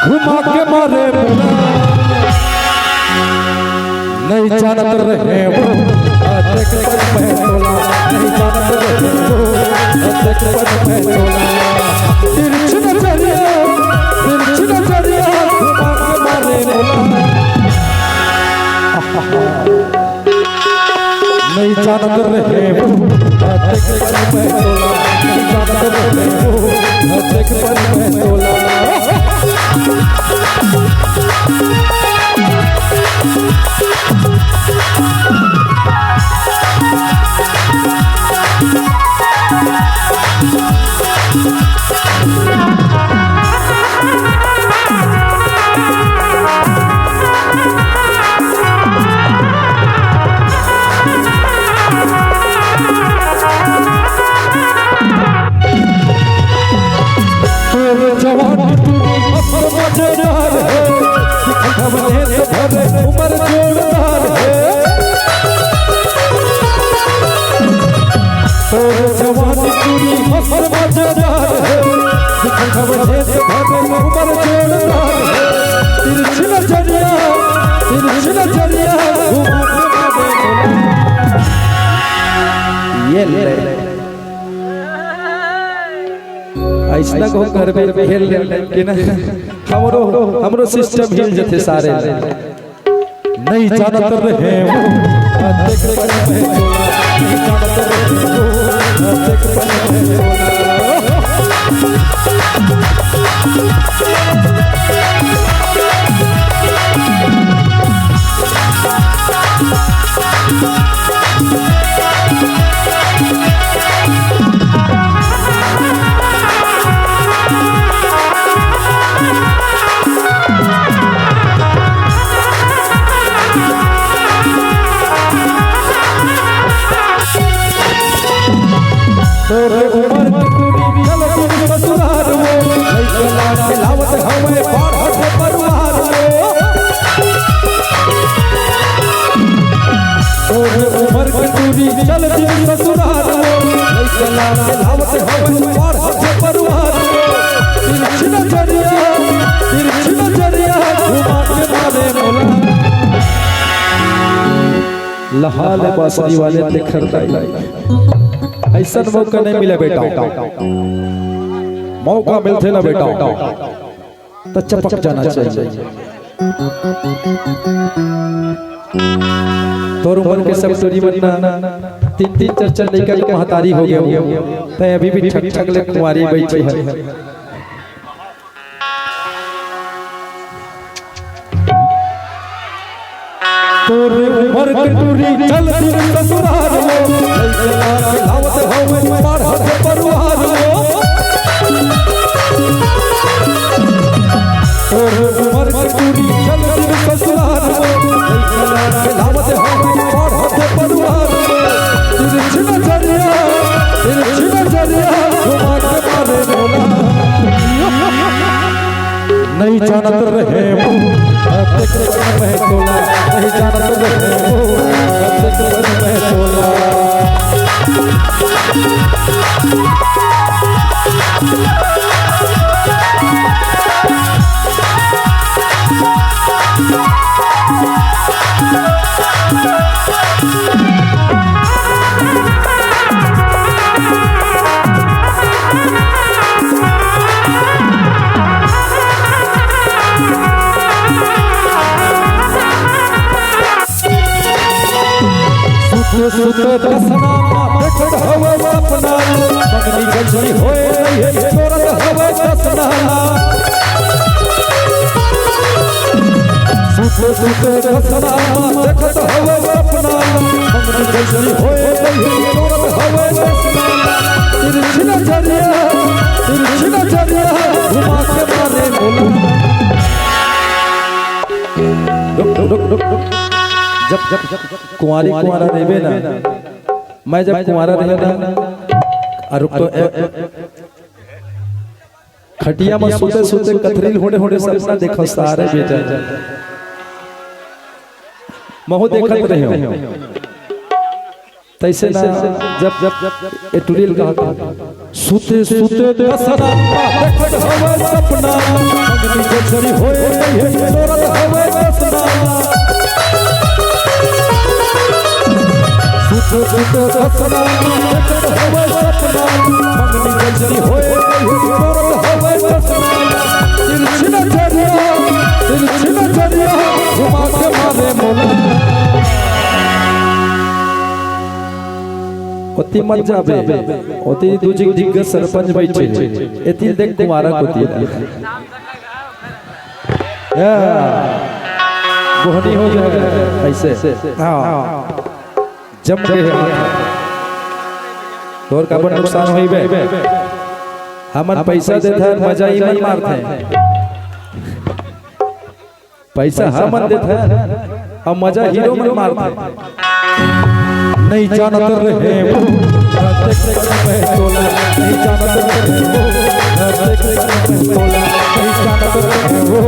घुमा के मारे नहीं जानत रहे वो देख पर मैं तोला नहीं जानत रहे वो देख पर मैं तोला तिरछी नजरिया घुमा के मारे नहीं जानत रहे वो देख पर मैं तोला नहीं जानत रहे वो देख पर मैं तोला जवानी मजेदार है हमने से भरे उम्र जोरदार है जवानी पूरी मजेदार है हमने से भरे उम्र जोरदार है तिरछी नजरिया ये ले ऐसा को घर पे खेल के ना हमरो सिस्टम हिल जते सारे नहीं जानत रहे वो देख पर मैं तोला नहीं जानत रहे वो देख पर मैं तोरे उमर की पूरी गलती ससुराल में लइका खिलावत हवे बाढ़ परिवार में तोरे उमर की पूरी गलती ससुराल में लइका खिलावत हवे बाढ़ परिवार में तिरछी नजरिया घुमा के मारे मोला लहाल बासरी वाले देखर दाई ऐसा मौका नहीं मिला बेटा मौका मिलते ना बेटा तो चपक जाना चाहिए तोर उम्र के सब स्टोरी बनना 3-4 लड़का की महतारी हो गया तो अभी भी ठक ठक ले कुंवारी बैठी है तोर उम्र के टूरी चलती ससुराल में लावत हवे बाढ़ परिवार में तोर उम्र के टूरी चलती ससुराल में लावत हवे बाढ़ परिवार में तिरछी नजरिया घुमा के मारे मोला नहीं जानत रहे वो देख पर मैं तोला नहीं जानत रहे वो देख पर मैं तोला सुते दसना देखत हवे सपना बगनी गजरी होए ये तोरत हवे दसना सुते दसना देखत हवे सपना बगनी गजरी होए ये तोरत हवे दसना तिरछी नजरिया घुमा के मारे मोला रुक जब कुंवारा रहेबे ना मैं जब कुंवारा रहे ना और तो खटिया में सोते कथरील होने सपना देखो सारे बेटा महु देखत रहे तैसे ना जब ए टुरिल कहा सुते दसना देखत हवे सपना जरी होए नहीं सोरत हवे कसना सुत सुत कसना कर हवे सपना मंगनी जरी होए नहीं सोरत हवे कसना तिरछिना जरिया घुमा के मारे मोला ओती मत जाबे ओती दूजी दिग्ग सरपंच बैठे एती देख कुमारा कोती गोहनी हो जाएगा ऐसे हां जम गए तोर का बड़ नुकसान होइबे हमन पैसा देता मजा ही मन मारते पैसा हमन देता और मजा हीरो मन मारते नहीं जानत रहे वो नहीं जानत रहे वो नहीं जानत रहे वो